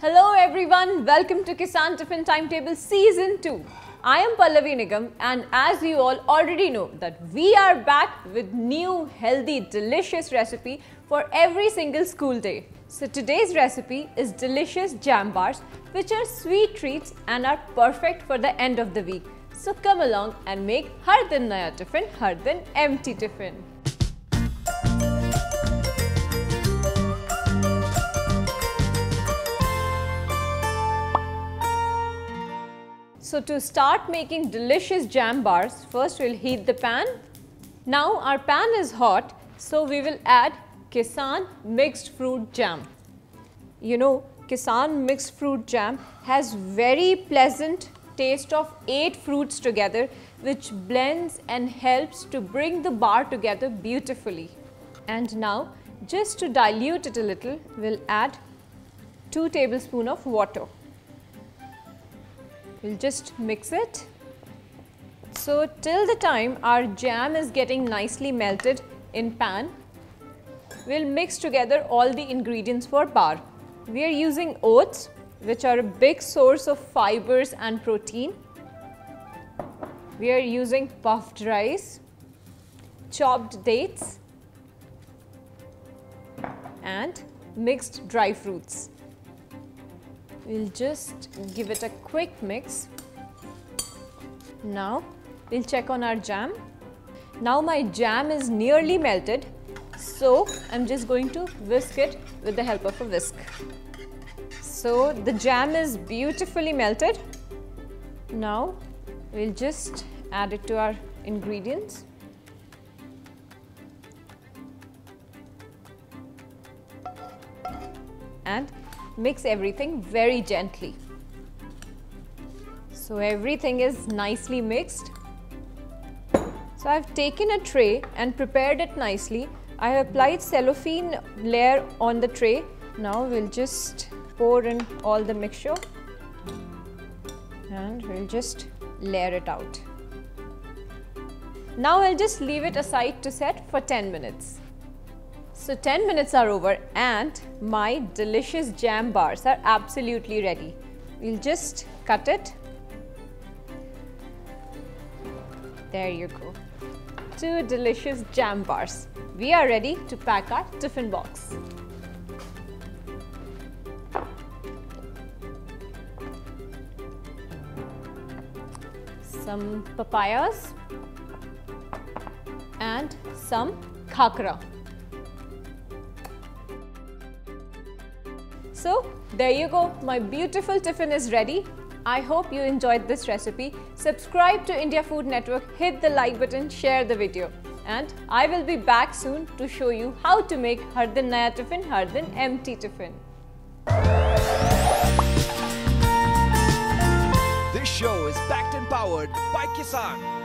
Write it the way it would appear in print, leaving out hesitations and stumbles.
Hello everyone, welcome to Kissan Tiffin Timetable Season 2. I am Pallavi Nigam and as you all already know that we are back with new healthy delicious recipe for every single school day. So today's recipe is delicious jam bars which are sweet treats and are perfect for the end of the week. So come along and make har din naya tiffin, har din empty tiffin. So to start making delicious jam bars, first we'll heat the pan. Now our pan is hot, so we will add Kissan Mixed Fruit Jam. You know, Kissan Mixed Fruit Jam has very pleasant taste of 8 fruits together, which blends and helps to bring the bar together beautifully. And now, just to dilute it a little, we'll add 2 tablespoons of water. We'll just mix it. So till the time our jam is getting nicely melted in pan, we'll mix together all the ingredients for bar. We are using oats, which are a big source of fibers and protein. We are using puffed rice, chopped dates, and mixed dry fruits. We'll just give it a quick mix. Now we'll check on our jam. Now my jam is nearly melted, so I'm just going to whisk it with the help of a whisk. So the jam is beautifully melted. Now we'll just add it to our ingredients. And mix everything very gently. So everything is nicely mixed. So I've taken a tray and prepared it nicely. I have applied cellophane layer on the tray. Now we'll just pour in all the mixture and we'll just layer it out. Now I'll just leave it aside to set for 10 minutes. So 10 minutes are over and my delicious jam bars are absolutely ready. We'll just cut it. There you go. 2 delicious jam bars. We are ready to pack our tiffin box. Some papayas and some khakra. So there you go, my beautiful tiffin is ready. I hope you enjoyed this recipe. Subscribe to India Food Network, hit the like button, share the video. And I will be back soon to show you how to make har din naya tiffin, har din empty tiffin. This show is backed and powered by Kissan.